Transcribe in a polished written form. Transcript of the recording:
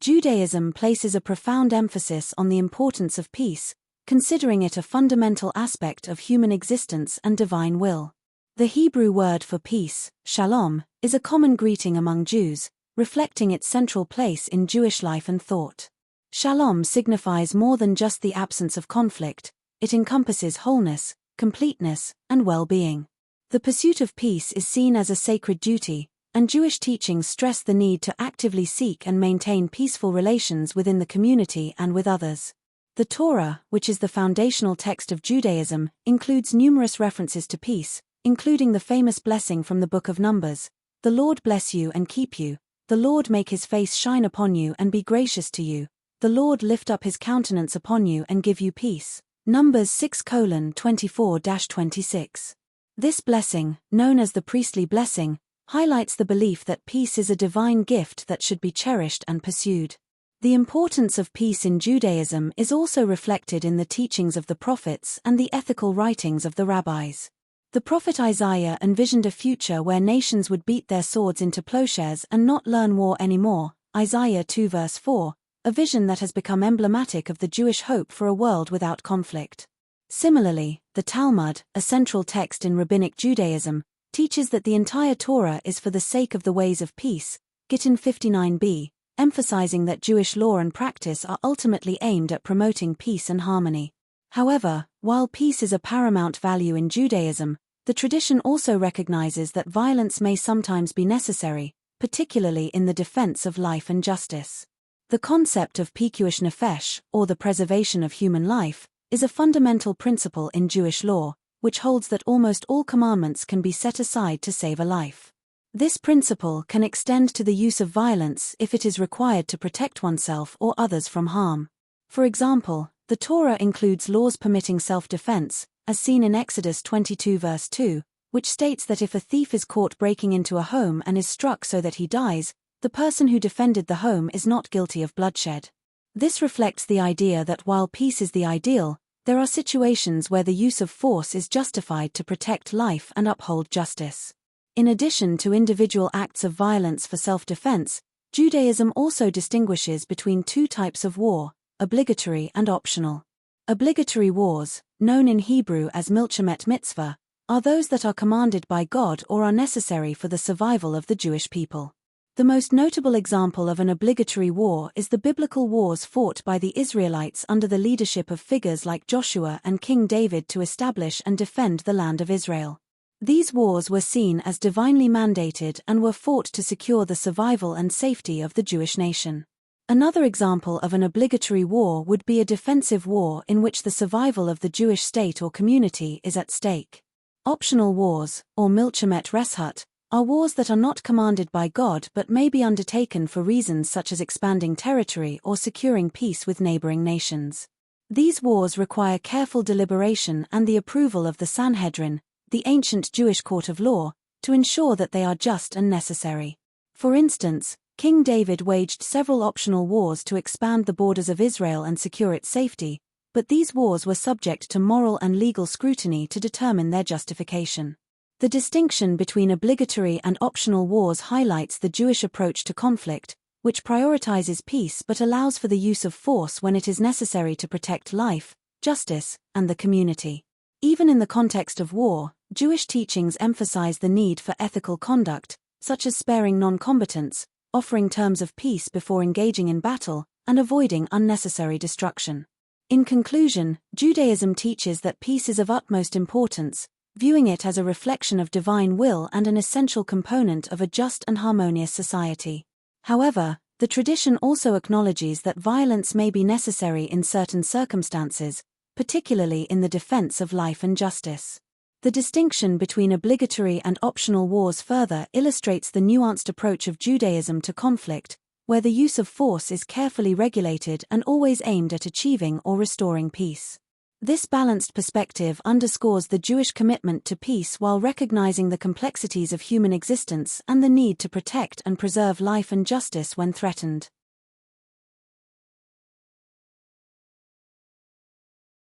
Judaism places a profound emphasis on the importance of peace, considering it a fundamental aspect of human existence and divine will. The Hebrew word for peace, shalom, is a common greeting among Jews, reflecting its central place in Jewish life and thought. Shalom signifies more than just the absence of conflict, it encompasses wholeness, completeness, and well-being. The pursuit of peace is seen as a sacred duty, and Jewish teachings stress the need to actively seek and maintain peaceful relations within the community and with others. The Torah, which is the foundational text of Judaism, includes numerous references to peace, including the famous blessing from the Book of Numbers, "The Lord bless you and keep you, the Lord make his face shine upon you and be gracious to you, the Lord lift up his countenance upon you and give you peace." Numbers 6:24-26. This blessing, known as the priestly blessing, highlights the belief that peace is a divine gift that should be cherished and pursued. The importance of peace in Judaism is also reflected in the teachings of the prophets and the ethical writings of the rabbis. The prophet Isaiah envisioned a future where nations would beat their swords into plowshares and not learn war anymore, Isaiah 2 verse 4, a vision that has become emblematic of the Jewish hope for a world without conflict. Similarly, the Talmud, a central text in Rabbinic Judaism, teaches that the entire Torah is for the sake of the ways of peace, Gittin 59b, emphasizing that Jewish law and practice are ultimately aimed at promoting peace and harmony. However, while peace is a paramount value in Judaism, the tradition also recognizes that violence may sometimes be necessary, particularly in the defense of life and justice. The concept of pikuach nefesh, or the preservation of human life, is a fundamental principle in Jewish law, which holds that almost all commandments can be set aside to save a life. This principle can extend to the use of violence if it is required to protect oneself or others from harm. For example, the Torah includes laws permitting self-defense, as seen in Exodus 22 verse 2, which states that if a thief is caught breaking into a home and is struck so that he dies, the person who defended the home is not guilty of bloodshed. This reflects the idea that while peace is the ideal, there are situations where the use of force is justified to protect life and uphold justice. In addition to individual acts of violence for self-defense, Judaism also distinguishes between two types of war, obligatory and optional. Obligatory wars, known in Hebrew as milchemet mitzvah, are those that are commanded by God or are necessary for the survival of the Jewish people. The most notable example of an obligatory war is the biblical wars fought by the Israelites under the leadership of figures like Joshua and King David to establish and defend the land of Israel. These wars were seen as divinely mandated and were fought to secure the survival and safety of the Jewish nation. Another example of an obligatory war would be a defensive war in which the survival of the Jewish state or community is at stake. Optional wars, or milchemet reshut, are wars that are not commanded by God but may be undertaken for reasons such as expanding territory or securing peace with neighboring nations. These wars require careful deliberation and the approval of the Sanhedrin, the ancient Jewish court of law, to ensure that they are just and necessary. For instance, King David waged several optional wars to expand the borders of Israel and secure its safety, but these wars were subject to moral and legal scrutiny to determine their justification. The distinction between obligatory and optional wars highlights the Jewish approach to conflict, which prioritizes peace but allows for the use of force when it is necessary to protect life, justice, and the community. Even in the context of war, Jewish teachings emphasize the need for ethical conduct, such as sparing non-combatants, offering terms of peace before engaging in battle, and avoiding unnecessary destruction. In conclusion, Judaism teaches that peace is of utmost importance, viewing it as a reflection of divine will and an essential component of a just and harmonious society. However, the tradition also acknowledges that violence may be necessary in certain circumstances, particularly in the defense of life and justice. The distinction between obligatory and optional wars further illustrates the nuanced approach of Judaism to conflict, where the use of force is carefully regulated and always aimed at achieving or restoring peace. This balanced perspective underscores the Jewish commitment to peace while recognizing the complexities of human existence and the need to protect and preserve life and justice when threatened.